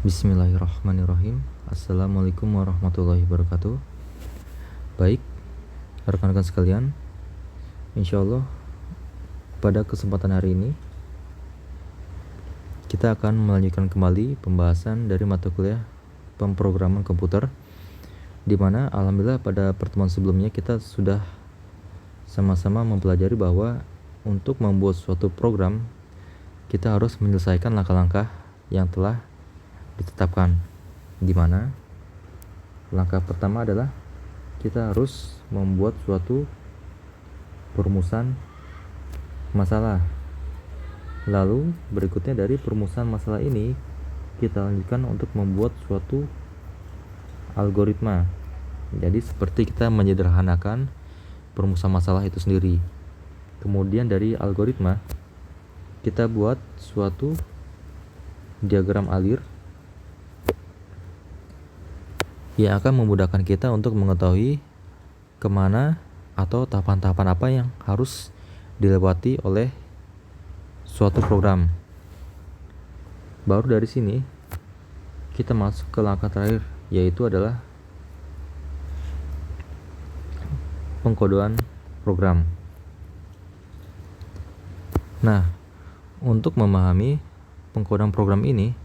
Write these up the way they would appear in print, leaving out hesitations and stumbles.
Bismillahirrahmanirrahim. Assalamualaikum warahmatullahi wabarakatuh. Baik, rekan-rekan sekalian, insya Allah pada kesempatan hari ini kita akan melanjutkan kembali pembahasan dari mata kuliah pemrograman komputer, di mana alhamdulillah pada pertemuan sebelumnya kita sudah sama-sama mempelajari bahwa untuk membuat suatu program kita harus menyelesaikan langkah-langkah yang telah ditetapkan, di mana langkah pertama adalah kita harus membuat suatu perumusan masalah. Lalu berikutnya dari perumusan masalah ini kita lanjutkan untuk membuat suatu algoritma. Jadi seperti kita menyederhanakan perumusan masalah itu sendiri. Kemudian dari algoritma kita buat suatu diagram alir yang akan memudahkan kita untuk mengetahui kemana atau tahapan-tahapan apa yang harus dilewati oleh suatu program. Baru dari sini kita masuk ke langkah terakhir, yaitu adalah pengkodean program. Nah, untuk memahami pengkodean program ini,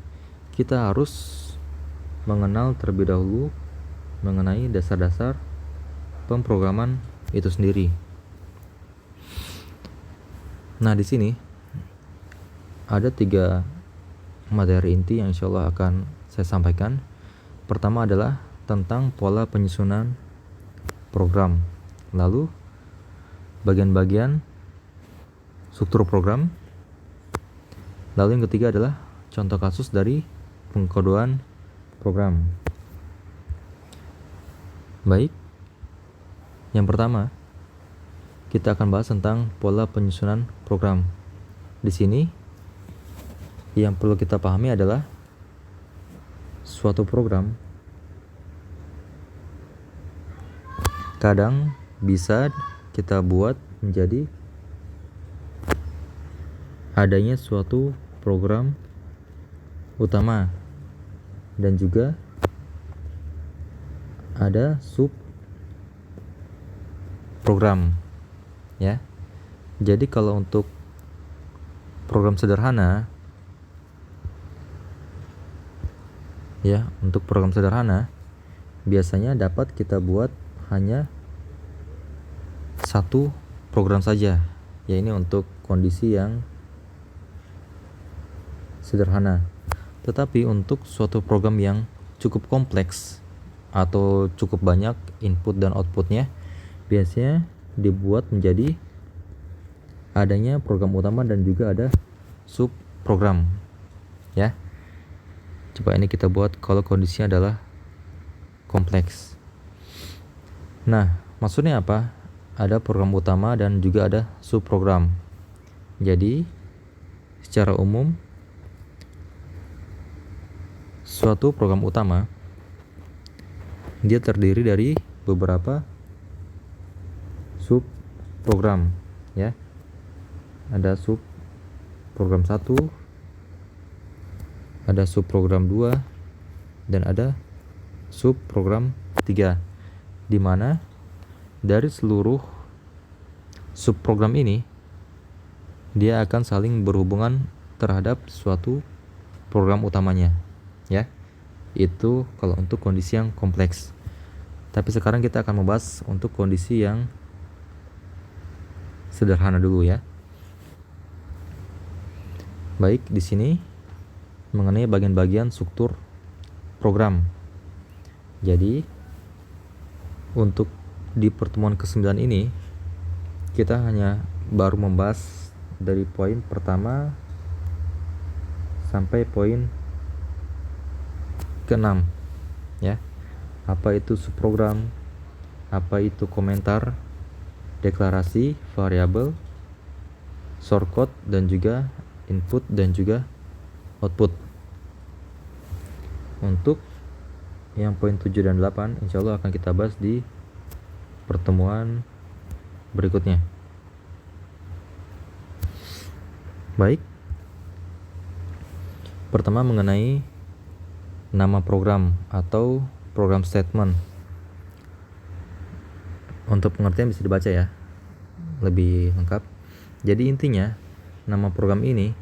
kita harus mengenal terlebih dahulu mengenai dasar-dasar pemrograman itu sendiri. Nah, di sini ada 3 materi inti yang insya Allah akan saya sampaikan. Pertama adalah tentang pola penyusunan program, lalu bagian-bagian struktur program, lalu yang ketiga adalah contoh kasus dari pengkodean program. Baik, yang pertama kita akan bahas tentang pola penyusunan program. Di sini yang perlu kita pahami adalah suatu program kadang bisa kita buat menjadi adanya suatu program utama dan juga ada sub program, ya. Jadi kalau untuk program sederhana, untuk program sederhana biasanya dapat kita buat hanya satu program saja, ya, ini untuk kondisi yang sederhana. Tetapi untuk suatu program yang cukup kompleks atau cukup banyak input dan outputnya, biasanya dibuat menjadi adanya program utama dan juga ada sub program, ya. Coba ini kita buat kalau kondisinya adalah kompleks. Nah, maksudnya apa? Ada program utama dan juga ada sub program. Jadi secara umum suatu program utama dia terdiri dari beberapa sub program, ya. Ada sub program 1, ada sub program 2, dan ada sub program 3, di mana dari seluruh sub program ini dia akan saling berhubungan terhadap suatu program utamanya, ya. Itu kalau untuk kondisi yang kompleks. Tapi sekarang kita akan membahas untuk kondisi yang sederhana dulu, ya. Baik, di sini mengenai bagian-bagian struktur program. Jadi untuk di pertemuan ke-9 ini kita hanya baru membahas dari poin pertama sampai poin ke-6, ya. Apa itu subprogram, apa itu komentar, deklarasi, variabel, shortcode, dan juga input dan juga output. Untuk yang poin 7 dan 8 insya Allah akan kita bahas di pertemuan berikutnya. Baik, pertama mengenai nama program atau program statement. Untuk pengertian bisa dibaca ya, lebih lengkap. Jadi intinya nama program ini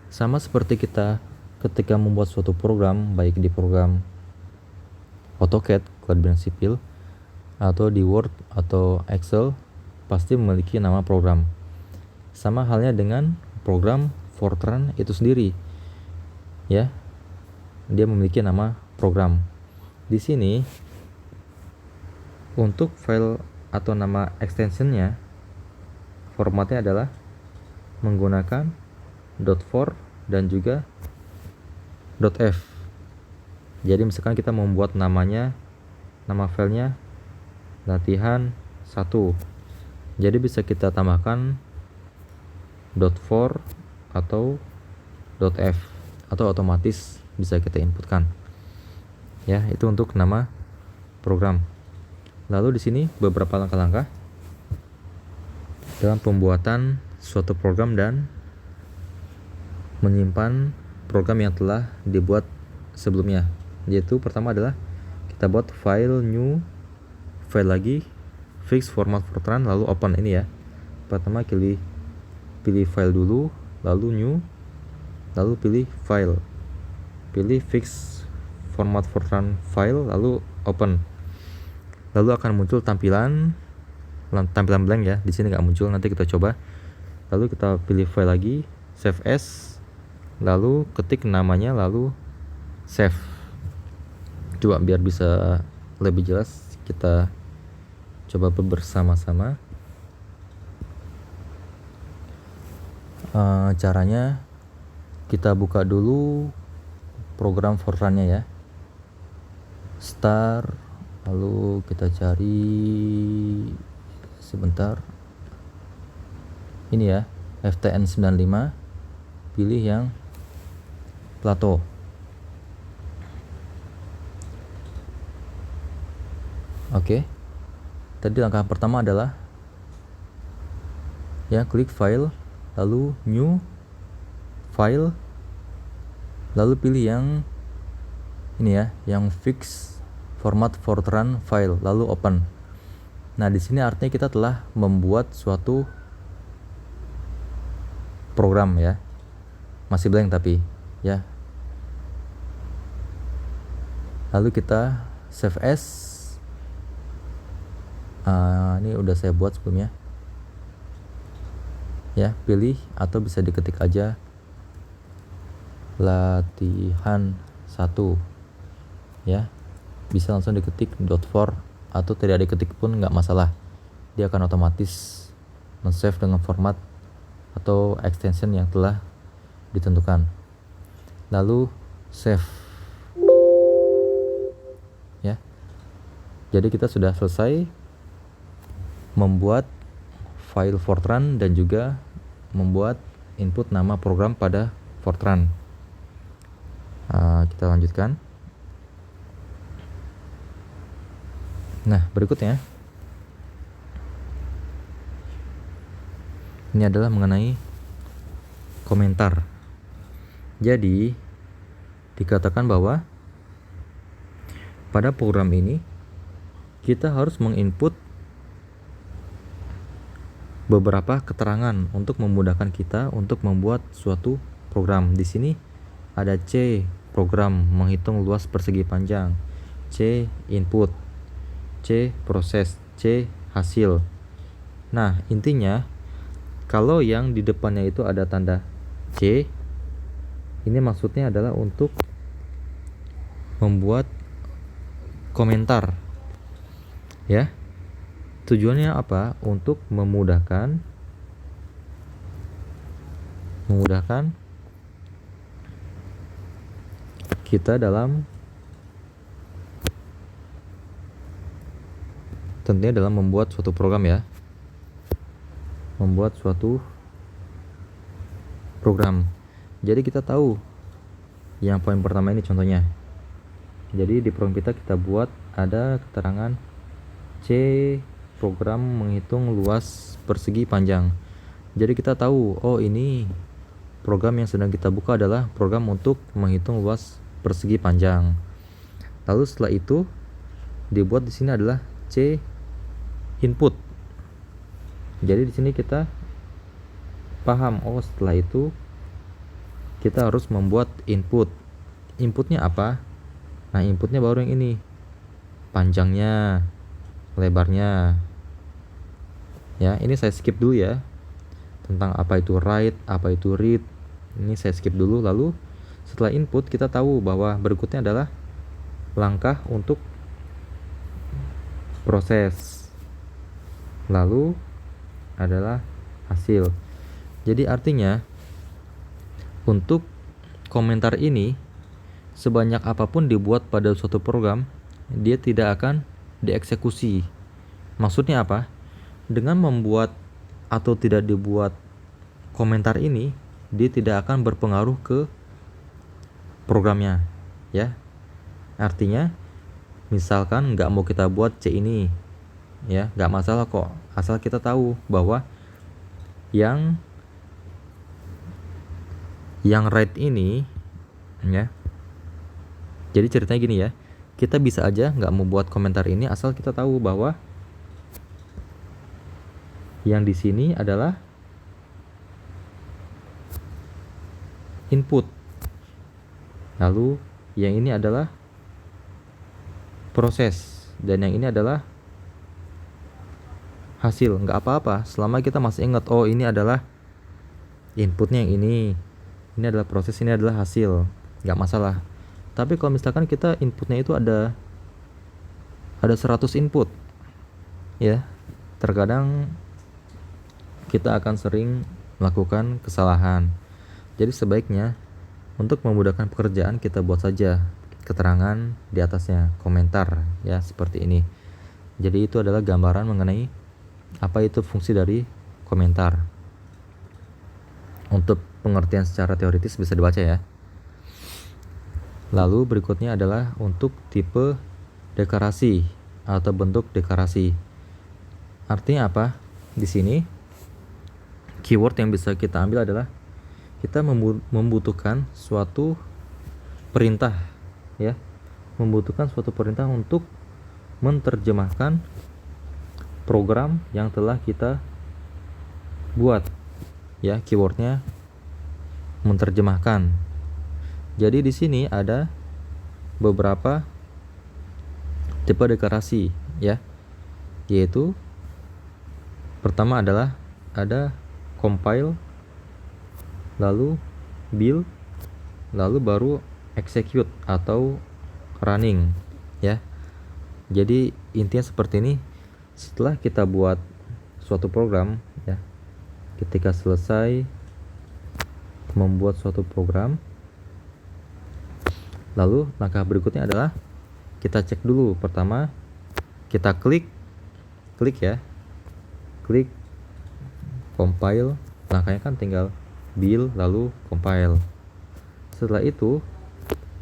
sama seperti kita ketika membuat suatu program, baik di program AutoCAD, kelahiran sipil, atau di Word atau Excel, pasti memiliki nama program. Sama halnya dengan program Fortran itu sendiri, ya, dia memiliki nama program. Di sini untuk file atau nama extensionnya, formatnya adalah menggunakan .for dan juga .f. Jadi misalkan kita membuat nama filenya latihan 1, jadi bisa kita tambahkan .for atau .f, atau otomatis bisa kita inputkan. Ya, itu untuk nama program. Lalu di sini beberapa langkah-langkah dalam pembuatan suatu program dan menyimpan program yang telah dibuat sebelumnya. Yaitu pertama adalah kita buat file new, file lagi, fix format Fortran, lalu open. Ini ya, pertama pilih file dulu, lalu new, lalu pilih file, pilih fix format Fortran file, lalu open. Lalu akan muncul tampilan blank ya. Di sini nggak muncul, nanti kita coba. Lalu kita pilih file lagi, save as, lalu ketik namanya, lalu save. Coba biar bisa lebih jelas, kita coba bersama-sama. Caranya kita buka dulu program Fortran-nya ya, start, lalu kita cari sebentar ini ya, FTN95, pilih yang Plato. Oke. Tadi langkah pertama adalah ya, klik file, lalu new file, lalu pilih yang ini ya, yang fix format Fortran file, lalu open. Nah, di sini artinya kita telah membuat suatu program ya. Masih blank tapi ya. Lalu kita save as. Ini udah saya buat sebelumnya. Ya, pilih atau bisa diketik aja latihan 1. Ya. Bisa langsung diketik .for atau tidak diketik pun nggak masalah, dia akan otomatis men-save dengan format atau extension yang telah ditentukan. Lalu save ya. Jadi kita sudah selesai membuat file Fortran dan juga membuat input nama program pada Fortran. Kita lanjutkan. Nah, berikutnya ini adalah mengenai komentar. Jadi dikatakan bahwa pada program ini kita harus menginput beberapa keterangan untuk memudahkan kita untuk membuat suatu program. Di sini ada C, program menghitung luas persegi panjang, C, input, C, proses, C, hasil. Nah, intinya kalau yang di depannya itu ada tanda C, ini maksudnya adalah untuk membuat komentar. Ya. Tujuannya apa? Untuk memudahkan kita dalam tentunya dalam membuat suatu program ya. Membuat suatu program. Jadi kita tahu yang poin pertama ini contohnya. Jadi di program kita buat ada keterangan C, program menghitung luas persegi panjang. Jadi kita tahu, oh ini program yang sedang kita buka adalah program untuk menghitung luas persegi panjang. Lalu setelah itu dibuat di sini adalah C input. Jadi di sini kita paham, oh setelah itu kita harus membuat input. Inputnya apa? Nah, inputnya baru yang ini, panjangnya, lebarnya. Ya, ini saya skip dulu ya. Tentang apa itu write, apa itu read. Ini saya skip dulu. Lalu setelah input kita tahu bahwa berikutnya adalah langkah untuk proses. Lalu adalah hasil. Jadi artinya untuk komentar ini sebanyak apapun dibuat pada suatu program, dia tidak akan dieksekusi. Maksudnya apa? Dengan membuat atau tidak dibuat komentar ini, dia tidak akan berpengaruh ke programnya, ya. Artinya, misalkan nggak mau kita buat C ini, ya, nggak masalah kok, asal kita tahu bahwa yang write ini, ya. Jadi ceritanya gini ya, kita bisa aja nggak mau buat komentar ini asal kita tahu bahwa yang di sini adalah input. Lalu yang ini adalah proses dan yang ini adalah hasil. Nggak apa-apa selama kita masih ingat, oh ini adalah inputnya yang ini adalah proses, ini adalah hasil, nggak masalah. Tapi kalau misalkan kita inputnya itu ada 100 input, ya, terkadang kita akan sering melakukan kesalahan. Jadi sebaiknya untuk memudahkan pekerjaan kita buat saja keterangan di atasnya, komentar, ya, seperti ini. Jadi itu adalah gambaran mengenai apa itu fungsi dari komentar. Untuk pengertian secara teoritis bisa dibaca ya. Lalu berikutnya adalah untuk tipe deklarasi atau bentuk deklarasi. Artinya apa? Di sini keyword yang bisa kita ambil adalah kita membutuhkan suatu perintah, ya. Membutuhkan suatu perintah untuk menerjemahkan program yang telah kita buat, ya. Keywordnya menerjemahkan. Jadi di sini ada beberapa tipe deklarasi, ya. Yaitu pertama adalah ada compile, lalu build, lalu baru execute atau running, ya. Jadi intinya seperti ini. Setelah kita buat suatu program, ya, ketika selesai membuat suatu program, lalu langkah berikutnya adalah kita cek dulu. Pertama kita klik ya, klik compile. Langkahnya kan tinggal build lalu compile. Setelah itu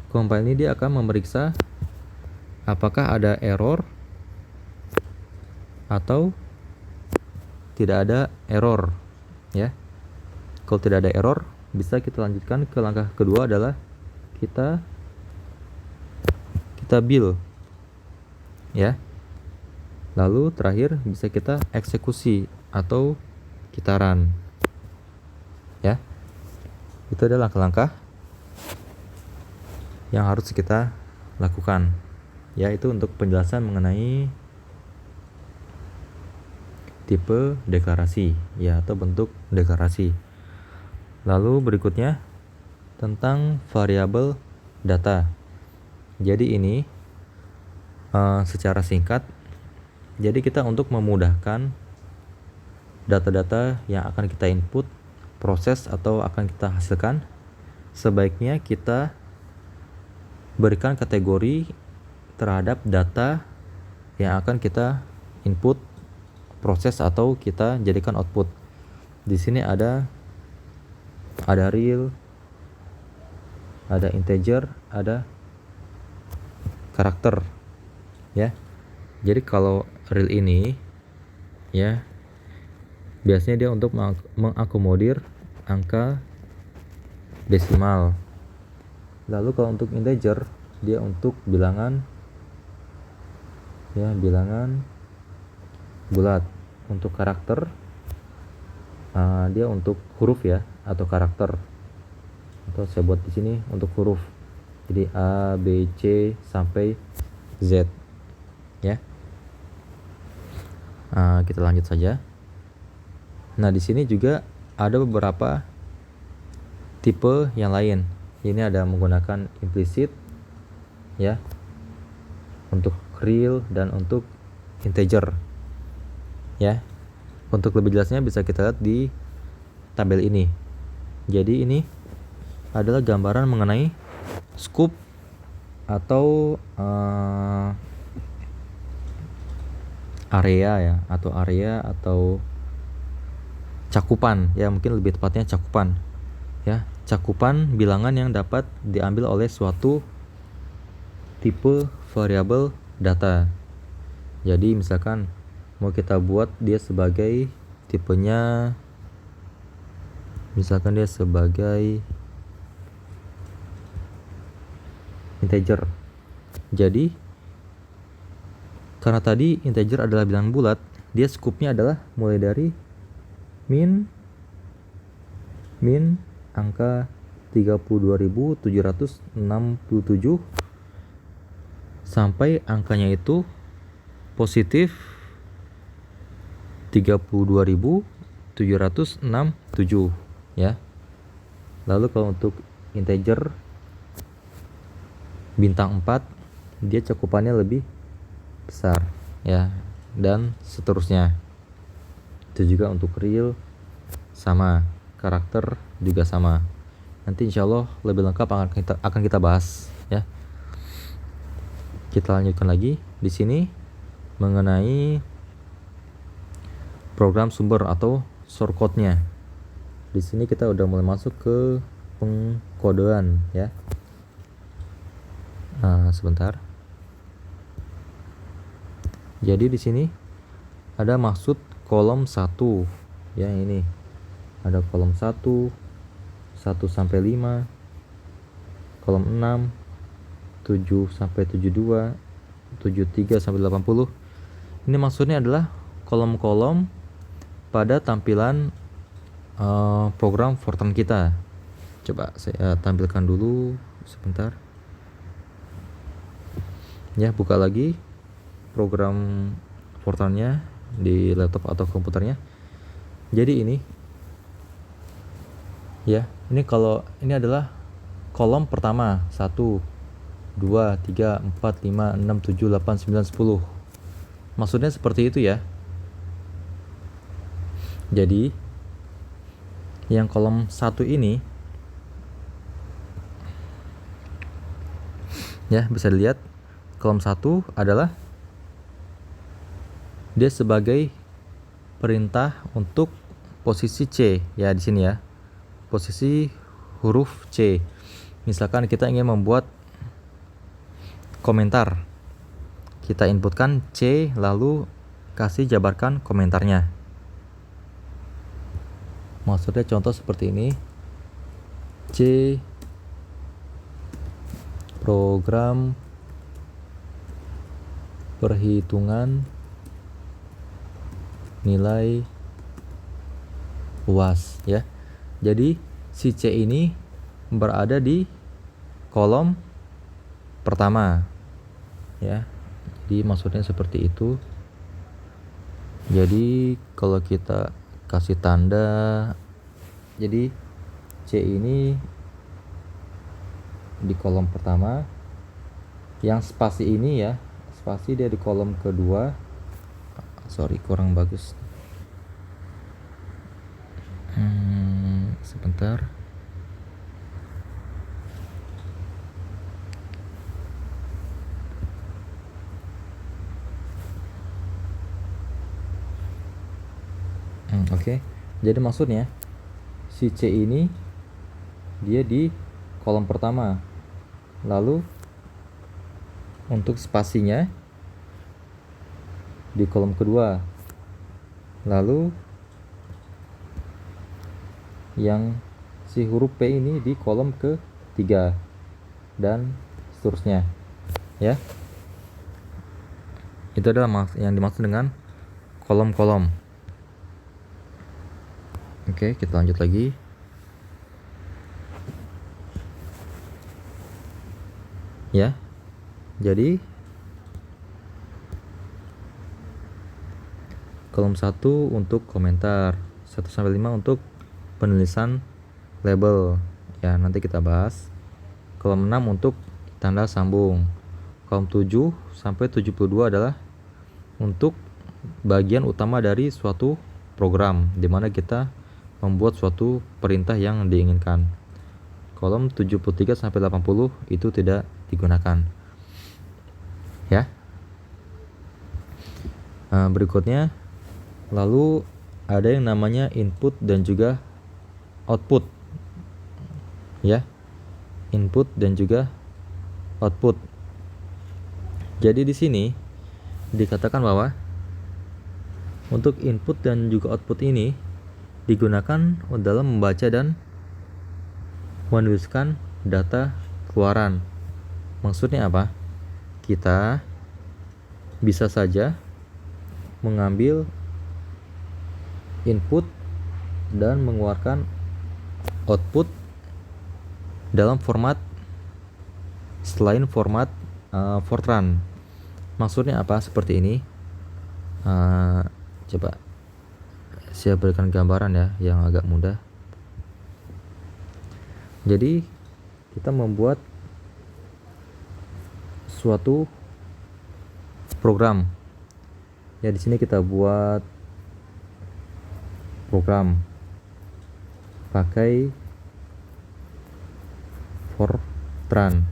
compile ini dia akan memeriksa apakah ada error atau tidak ada error, ya. Kalau tidak ada error, bisa kita lanjutkan ke langkah kedua adalah kita build, ya. Lalu terakhir bisa kita eksekusi atau kita run, ya. Itu adalah langkah-langkah yang harus kita lakukan, ya. Itu untuk penjelasan mengenai tipe deklarasi, ya, atau bentuk deklarasi. Lalu berikutnya tentang variabel data. Jadi ini secara singkat, jadi kita untuk memudahkan data-data yang akan kita input, proses atau akan kita hasilkan, sebaiknya kita berikan kategori terhadap data yang akan kita input, proses atau kita jadikan output. Di sini ada real, ada integer, ada karakter, ya. Jadi kalau real ini, ya, biasanya dia untuk mengakomodir angka desimal. Lalu kalau untuk integer dia untuk bilangan ya, bilangan bulat. Untuk karakter dia untuk huruf ya, atau karakter, atau saya buat di sini untuk huruf, jadi A, B, C sampai Z ya. Kita lanjut saja. Nah, di sini juga ada beberapa tipe yang lain. Ini ada menggunakan implicit ya, untuk real dan untuk integer ya. Untuk lebih jelasnya bisa kita lihat di tabel ini. Jadi ini adalah gambaran mengenai scope atau area ya, atau cakupan ya, mungkin lebih tepatnya cakupan ya, cakupan bilangan yang dapat diambil oleh suatu tipe variabel data. Jadi misalkan mau kita buat dia sebagai tipenya, misalkan dia sebagai integer. Jadi karena tadi integer adalah bilangan bulat, dia scope-nya adalah mulai dari min angka 32.767 sampai angkanya itu positif 32.767 ya. Lalu kalau untuk integer bintang 4, dia cakupannya lebih besar ya, dan seterusnya. Itu juga untuk real sama, karakter juga sama. Nanti insyaallah lebih lengkap akan kita bahas ya. Kita lanjutkan lagi di sini mengenai program sumber atau shortcode-nya. Di sini kita udah mulai masuk ke pengkodean ya. Sebentar. Jadi di sini ada maksud kolom 1 ya, ini ada kolom 1 sampai 5, kolom 6 7 sampai 72, 73 sampai 80. Ini maksudnya adalah kolom-kolom pada tampilan program Fortran kita. Coba saya tampilkan dulu sebentar ya, buka lagi program Fortran-nya di laptop atau komputernya. Jadi ini ya, ini kalau ini adalah kolom pertama 1 2 3 4 5 6 7 8 9 10. Maksudnya seperti itu ya. Jadi yang kolom 1 ini ya, bisa dilihat kolom 1 adalah dia sebagai perintah untuk posisi C ya, di sini ya. Posisi huruf C. Misalkan kita ingin membuat komentar, kita inputkan C lalu kasih jabarkan komentarnya. Maksudnya contoh seperti ini, C program perhitungan nilai UAS ya. Jadi si C ini berada di kolom pertama ya. Jadi maksudnya seperti itu. Jadi kalau kita kasih tanda, jadi C ini di kolom pertama, yang spasi ini ya, spasi dia di kolom kedua. Sorry, kurang bagus. Sebentar. Oke. Jadi maksudnya si C ini dia di kolom pertama. Lalu untuk spasinya di kolom kedua. Lalu yang si huruf P ini di kolom ketiga dan seterusnya ya. Itu adalah yang dimaksud dengan kolom-kolom. Oke, kita lanjut lagi. Ya. Jadi kolom 1 untuk komentar, 1-5 untuk penulisan label. Ya, nanti kita bahas. Kolom 6 untuk tanda sambung. Kolom 7 sampai 72 adalah untuk bagian utama dari suatu program, di mana kita membuat suatu perintah yang diinginkan. Kolom 73 sampai 80 itu tidak digunakan. Ya. Berikutnya, lalu ada yang namanya input dan juga output. Ya. Input dan juga output. Jadi di sini dikatakan bahwa untuk input dan juga output ini digunakan dalam membaca dan menuliskan data keluaran. Maksudnya apa? Kita bisa saja mengambil input dan mengeluarkan output dalam format selain format Fortran. Maksudnya apa? Seperti ini. Coba saya berikan gambaran ya yang agak mudah. Jadi kita membuat suatu program. Ya, di sini kita buat program pakai Fortran.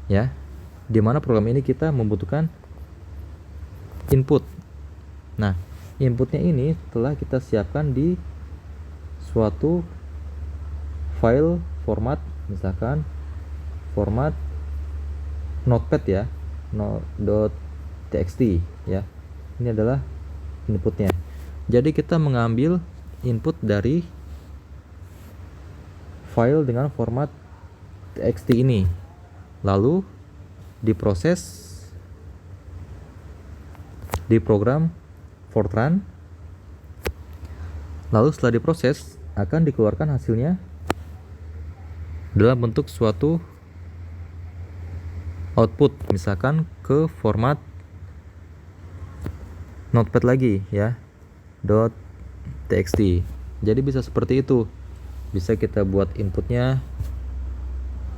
Ya. Di mana program ini kita membutuhkan input. Nah, inputnya ini telah kita siapkan di suatu file format, misalkan format notepad ya, .txt ya. Ini adalah inputnya. Jadi kita mengambil input dari file dengan format txt ini, lalu diproses di program Fortran. Lalu setelah diproses akan dikeluarkan hasilnya dalam bentuk suatu output, misalkan ke format notepad lagi ya, .txt. Jadi bisa seperti itu. Bisa kita buat inputnya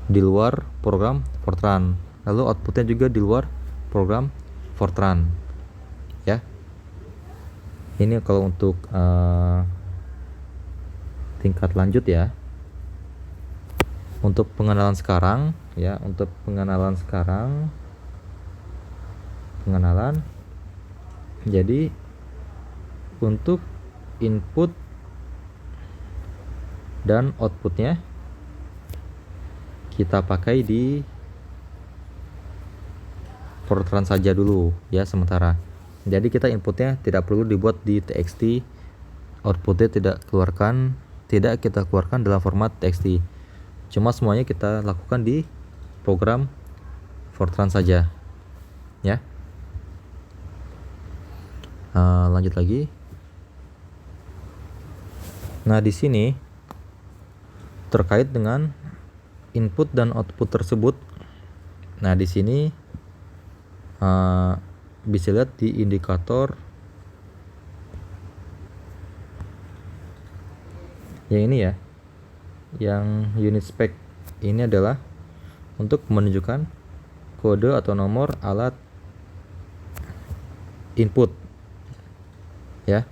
di luar program Fortran, lalu outputnya juga di luar program Fortran ya. Ini kalau untuk tingkat lanjut ya. Untuk pengenalan sekarang ya, untuk pengenalan sekarang, jadi untuk input dan outputnya kita pakai di Fortran saja dulu ya sementara. Jadi kita inputnya tidak perlu dibuat di txt, outputnya tidak kita keluarkan dalam format txt. Cuma semuanya kita lakukan di program Fortran saja ya. Lanjut lagi. Nah, di sini terkait dengan input dan output tersebut. Nah, di sini bisa lihat di indikator yang ini ya, yang unit spec ini adalah untuk menunjukkan kode atau nomor alat input ya,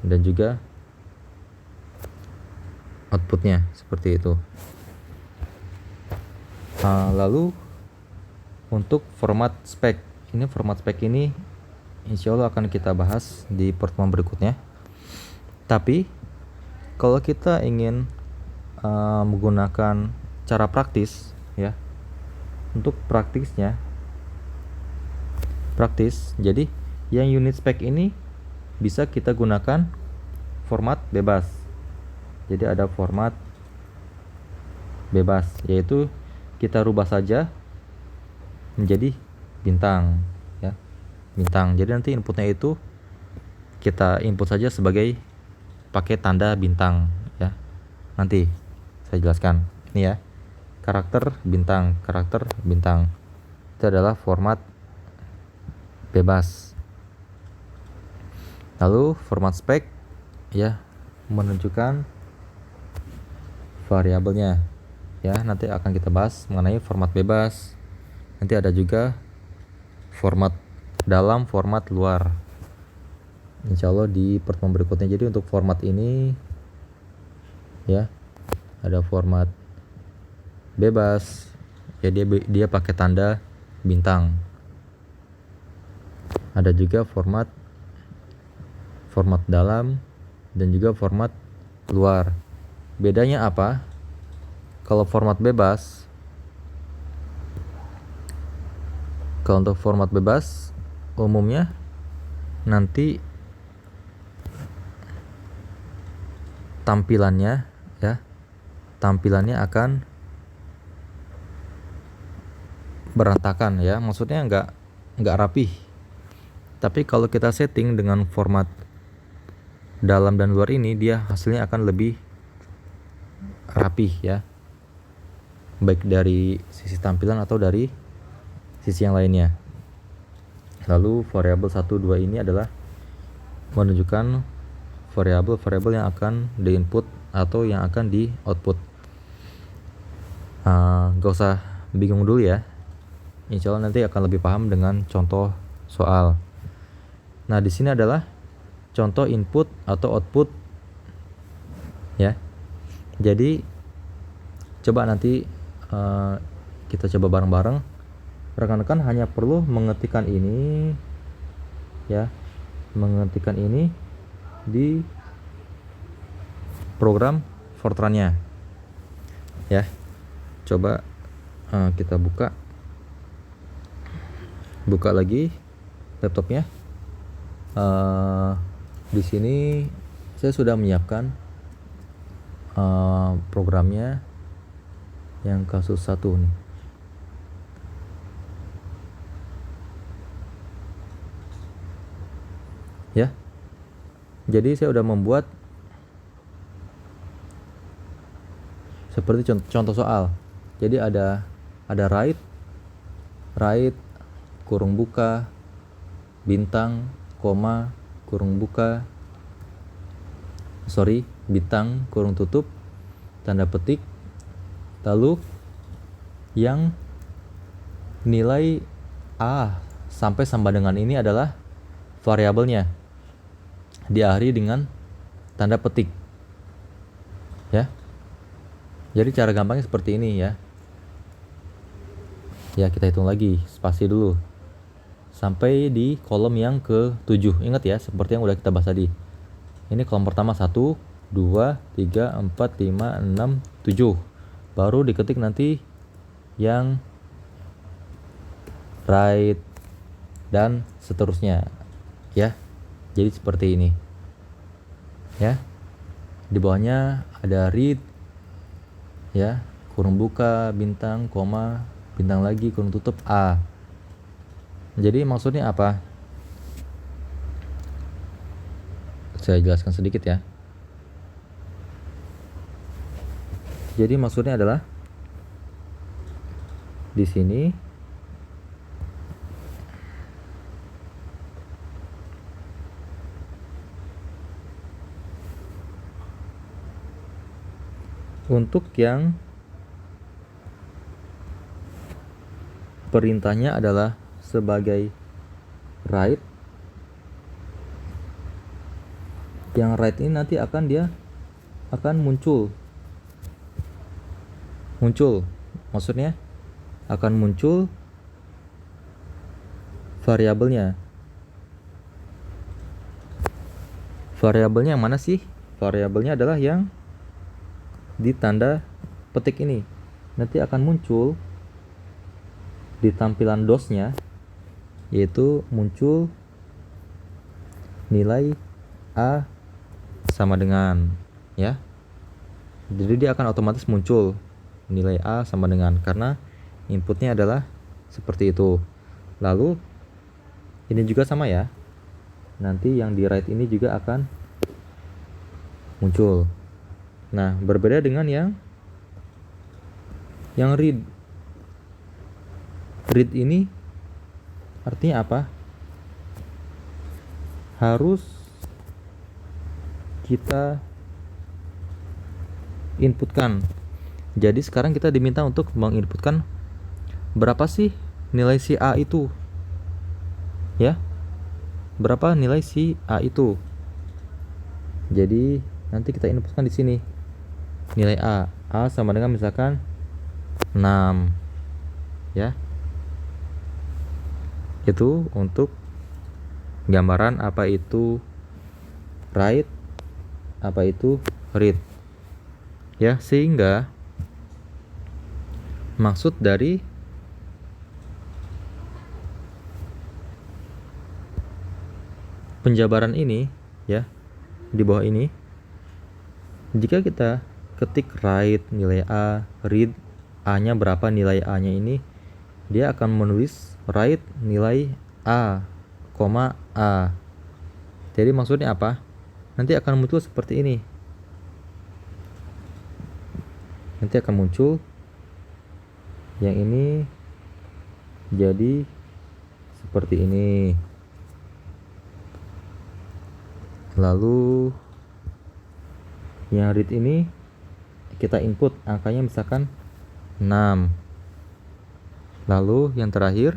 dan juga outputnya seperti itu. Lalu untuk format spek ini insya Allah akan kita bahas di pertemuan berikutnya. Tapi kalau kita ingin menggunakan cara praktis ya, untuk praktis, jadi yang unit spec ini bisa kita gunakan format bebas. Jadi ada format bebas, yaitu kita rubah saja menjadi bintang ya, bintang. Jadi nanti inputnya itu kita input saja sebagai pakai tanda bintang ya. Nanti saya jelaskan. Ini ya, karakter bintang. Itu adalah format bebas. Lalu format spek ya, menunjukkan variabelnya ya. Nanti akan kita bahas mengenai format bebas. Nanti ada juga format dalam, format luar, insya Allah di pertemuan berikutnya. Jadi untuk format ini ya, ada format bebas ya, dia pakai tanda bintang. Ada juga format dalam dan juga format luar. Bedanya apa? Kalau format bebas, kalau untuk format bebas umumnya nanti tampilannya ya, tampilannya akan berantakan ya, maksudnya nggak rapih. Tapi kalau kita setting dengan format dalam dan luar ini, dia hasilnya akan lebih rapih ya, baik dari sisi tampilan atau dari sisi yang lainnya. Lalu variabel 1, 2 ini adalah menunjukkan variabel yang akan di input atau yang akan di output. Gak usah bingung dulu ya, insya Allah nanti akan lebih paham dengan contoh soal. Nah di sini adalah contoh input atau output ya. Jadi coba nanti kita coba bareng-bareng. Rekan-rekan hanya perlu mengetikkan ini ya, mengetikkan ini di program Fortran-nya ya. Coba kita buka lagi laptopnya. Di sini saya sudah menyiapkan programnya yang kasus 1 nih ya. Jadi saya udah membuat seperti contoh soal. Jadi ada write kurung buka bintang koma kurung buka bintang kurung tutup tanda petik. Lalu yang nilai A sampai sama dengan ini adalah variabelnya, diakhiri dengan tanda petik ya. Jadi cara gampangnya seperti ini ya. Ya kita hitung lagi, spasi dulu sampai di kolom yang ke-7. Ingat ya, seperti yang udah kita bahas tadi. Ini kolom pertama 1, 2, 3, 4, 5, 6, 7. Baru diketik nanti yang right dan seterusnya ya. Jadi seperti ini ya. Di bawahnya ada read ya, kurung buka bintang koma bintang lagi kurung tutup A. Jadi maksudnya apa? Saya jelaskan sedikit ya. Jadi maksudnya adalah di sini untuk yang perintahnya adalah sebagai write, yang write ini nanti dia akan muncul maksudnya akan muncul variabelnya yang mana sih? Variabelnya adalah yang di tanda petik ini. Nanti akan muncul di tampilan DOS-nya, yaitu muncul nilai A sama dengan ya. Jadi dia akan otomatis muncul nilai A sama dengan, karena inputnya adalah seperti itu. Lalu ini juga sama ya, nanti yang di write ini juga akan muncul. Nah, berbeda dengan yang read. Read ini artinya apa? Harus kita inputkan. Jadi sekarang kita diminta untuk menginputkan berapa sih nilai si A itu, ya, berapa nilai si A itu. Jadi nanti kita inputkan di sini nilai A sama dengan misalkan 6, ya. Itu untuk gambaran apa itu write, apa itu read, ya. Sehingga maksud dari penjabaran ini, ya, di bawah ini, jika kita ketik write nilai A, read A-nya berapa, nilai A-nya ini, dia akan menulis write nilai A, A. Jadi maksudnya apa? Nanti akan muncul seperti ini. Nanti akan muncul yang ini jadi seperti ini. Lalu yang read ini kita input angkanya misalkan 6. Lalu yang terakhir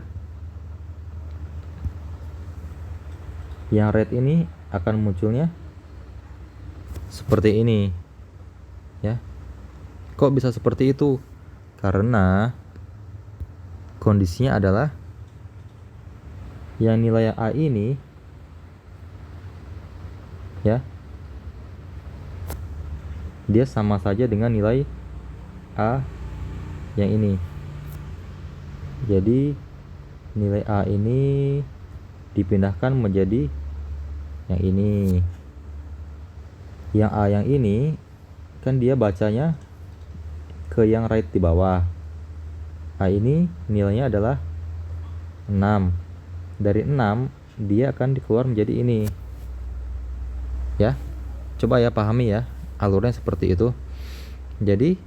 yang read ini akan munculnya seperti ini, ya. Kok bisa seperti itu? Karena kondisinya adalah yang nilai A ini, ya, dia sama saja dengan nilai A yang ini. Jadi nilai A ini dipindahkan menjadi yang ini. Yang A yang ini kan dia bacanya ke yang write di bawah. A ini nilainya adalah 6. Dari 6 dia akan dikeluar menjadi ini, ya. Coba ya pahami ya, alurnya seperti itu. Jadi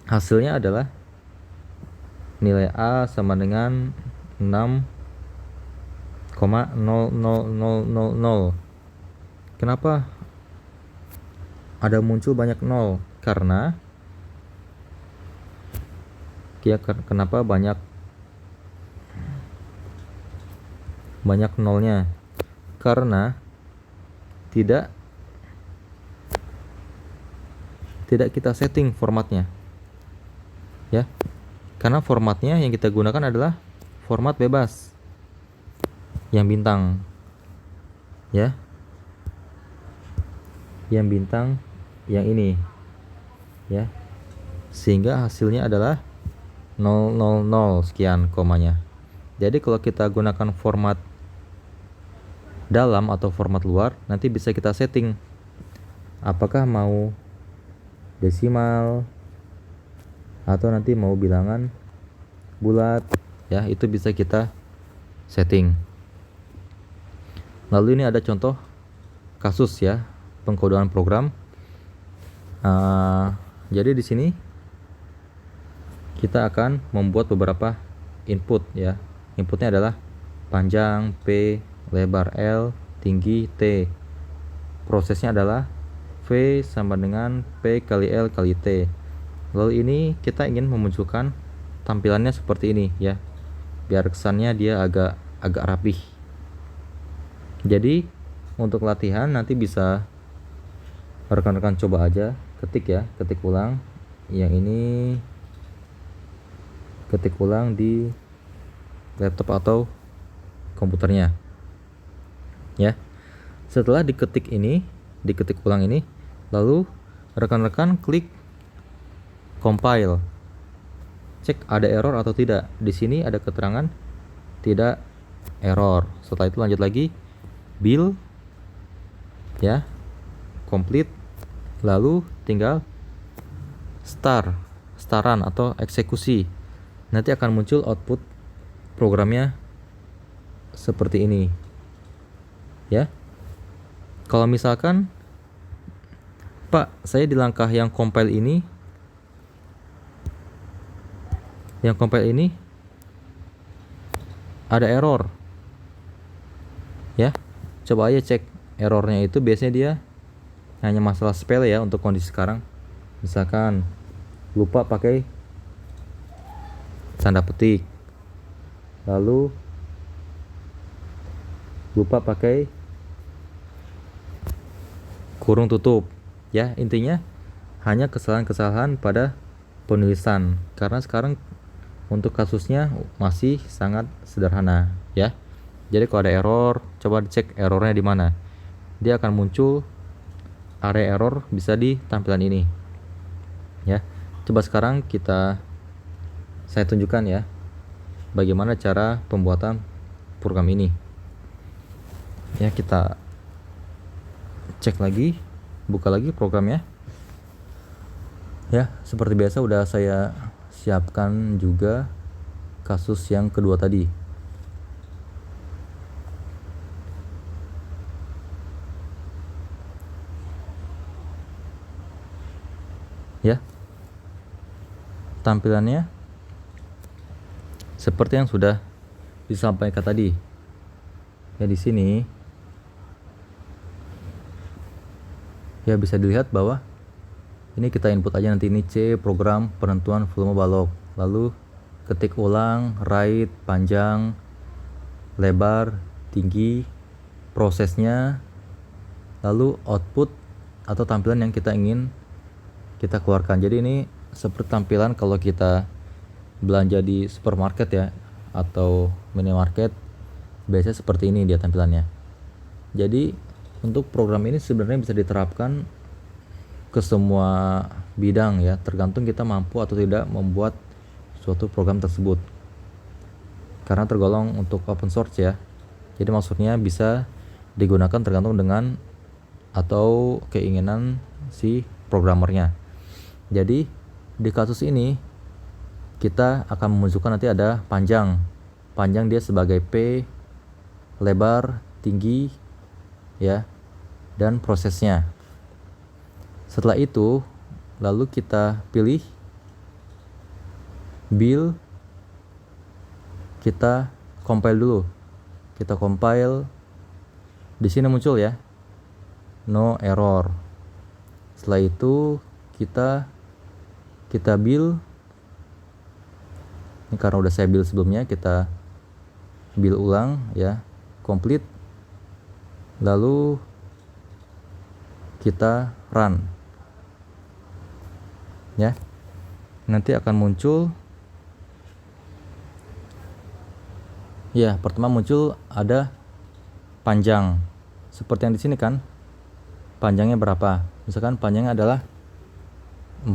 hasilnya adalah nilai A sama dengan 6,00000. Kenapa ada muncul banyak 0? Karena kenapa banyak nolnya? Karena tidak kita setting formatnya, ya. Karena formatnya yang kita gunakan adalah format bebas yang bintang, ya, yang bintang yang ini, ya, sehingga hasilnya adalah 000 sekian komanya. Jadi kalau kita gunakan format dalam atau format luar, nanti bisa kita setting apakah mau desimal atau nanti mau bilangan bulat, ya. Itu bisa kita setting. Lalu ini ada contoh kasus, ya, pengkodaan program. Jadi di sini kita akan membuat beberapa input, ya. Inputnya adalah panjang P, lebar L, tinggi T. Prosesnya adalah V sama dengan P kali L kali T. Lalu ini kita ingin memunculkan tampilannya seperti ini, ya, biar kesannya dia agak rapih. Jadi untuk latihan nanti bisa rekan-rekan coba aja ketik ulang yang ini, ketik ulang di laptop atau komputernya, ya. Setelah diketik ulang ini, lalu rekan-rekan klik compile, cek ada error atau tidak. Di sini ada keterangan tidak error. Setelah itu lanjut lagi build, ya, complete, lalu tinggal start run atau eksekusi. Nanti akan muncul output programnya seperti ini ya. Kalau misalkan Pak, saya di langkah yang compile ini ada error ya, coba aja cek errornya. Itu biasanya dia hanya masalah sepele ya untuk kondisi sekarang. Misalkan lupa pakai tanda petik, lalu lupa pakai kurung tutup ya. Intinya hanya kesalahan-kesalahan pada penulisan, karena sekarang untuk kasusnya masih sangat sederhana ya. Jadi kalau ada error, coba dicek errornya di mana. Dia akan muncul area error bisa di tampilan ini ya. Coba sekarang saya tunjukkan ya bagaimana cara pembuatan program ini ya. Kita cek lagi, buka lagi programnya ya. Seperti biasa udah saya siapkan juga kasus yang kedua tadi ya. Tampilannya seperti yang sudah disampaikan tadi ya. Di sini ya bisa dilihat bahwa ini kita input aja nanti, ini C, program penentuan volume balok, lalu ketik ulang, right, panjang, lebar, tinggi, prosesnya, lalu output atau tampilan yang kita ingin kita keluarkan. Jadi ini seperti tampilan kalau kita belanja di supermarket ya atau minimarket, biasanya seperti ini dia tampilannya. Jadi untuk program ini sebenarnya bisa diterapkan ke semua bidang ya, tergantung kita mampu atau tidak membuat suatu program tersebut, karena tergolong untuk open source ya. Jadi maksudnya bisa digunakan tergantung dengan atau keinginan si programmernya. Jadi di kasus ini kita akan menunjukkan nanti ada panjang dia sebagai P, lebar, tinggi ya, dan prosesnya. Setelah itu lalu kita pilih build, kita compile dulu. Kita compile, di sini muncul ya no error. Setelah itu kita build. Ini karena udah saya build sebelumnya, kita build ulang ya, complete. Lalu kita run ya. Nanti akan muncul ya, pertama muncul ada panjang seperti yang di sini kan. Panjangnya berapa? Misalkan panjangnya adalah 4.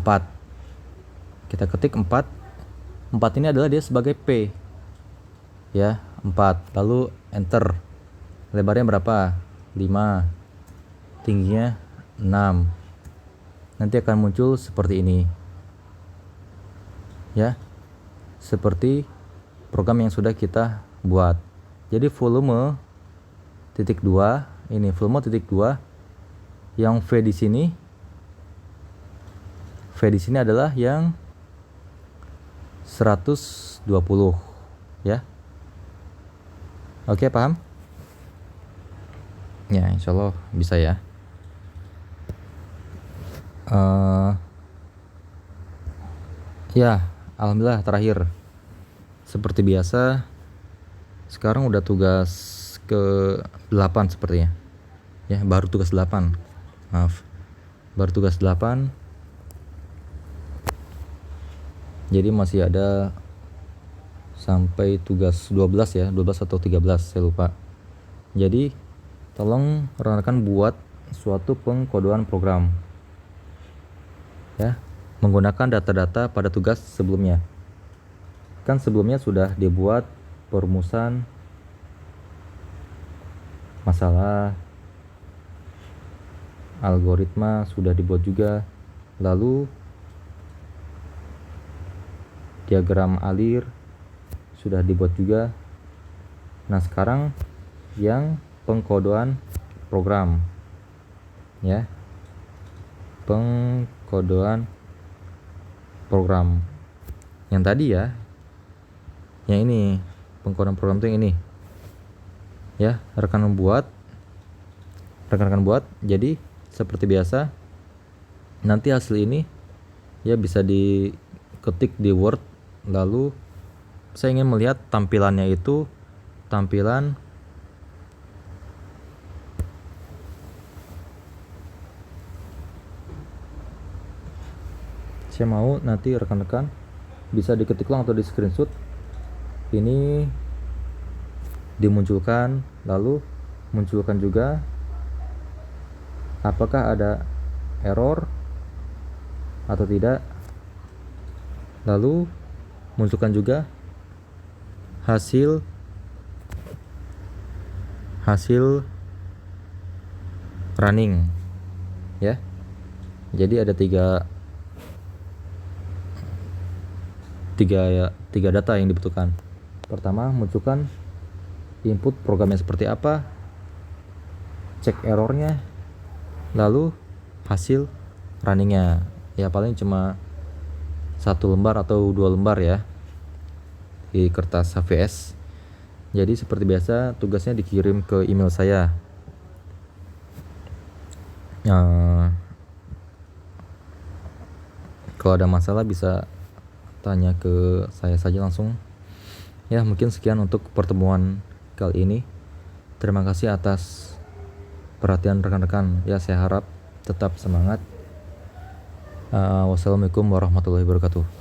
Kita ketik 4 ini adalah dia sebagai P ya, 4. Lalu enter. Lebarnya berapa? 5. Tingginya 6. Nanti akan muncul seperti ini ya, seperti program yang sudah kita buat. Jadi volume titik 2, ini volume titik 2, yang V di sini adalah yang 120 ya. Oke, paham? Ya, insyaallah bisa ya. Ya, alhamdulillah terakhir. Seperti biasa, sekarang udah tugas ke-8 sepertinya. Ya, baru tugas 8. Maaf. Baru tugas 8. Jadi masih ada sampai tugas 12 ya, 12 atau 13, saya lupa. Jadi tolong rekan-rekan buat suatu pengkodean program ya, menggunakan data-data pada tugas sebelumnya. Kan sebelumnya sudah dibuat perumusan masalah, algoritma sudah dibuat juga, lalu diagram alir sudah dibuat juga, Nah, sekarang yang pengkodean program ya. Pengkodean program. Yang tadi ya. Yang ini, pengkodean program itu yang ini. Ya, rekan-rekan buat. Jadi seperti biasa nanti hasil ini ya bisa diketik di Word, lalu saya ingin melihat tampilannya itu tampilan saya mau nanti rekan-rekan bisa diketik ulang atau di screenshot ini dimunculkan, lalu munculkan juga apakah ada error atau tidak, lalu munculkan juga hasil running ya. Jadi ada tiga data yang dibutuhkan. Pertama, munculkan input programnya seperti apa, cek errornya, lalu hasil runningnya. Ya paling cuma 1 lembar atau 2 lembar ya di kertas HVS. Jadi seperti biasa tugasnya dikirim ke email saya. Kalau ada masalah bisa tanya ke saya saja langsung. Ya, mungkin sekian untuk pertemuan kali ini. Terima kasih atas perhatian rekan-rekan. Ya, saya harap tetap semangat. Wassalamualaikum warahmatullahi wabarakatuh.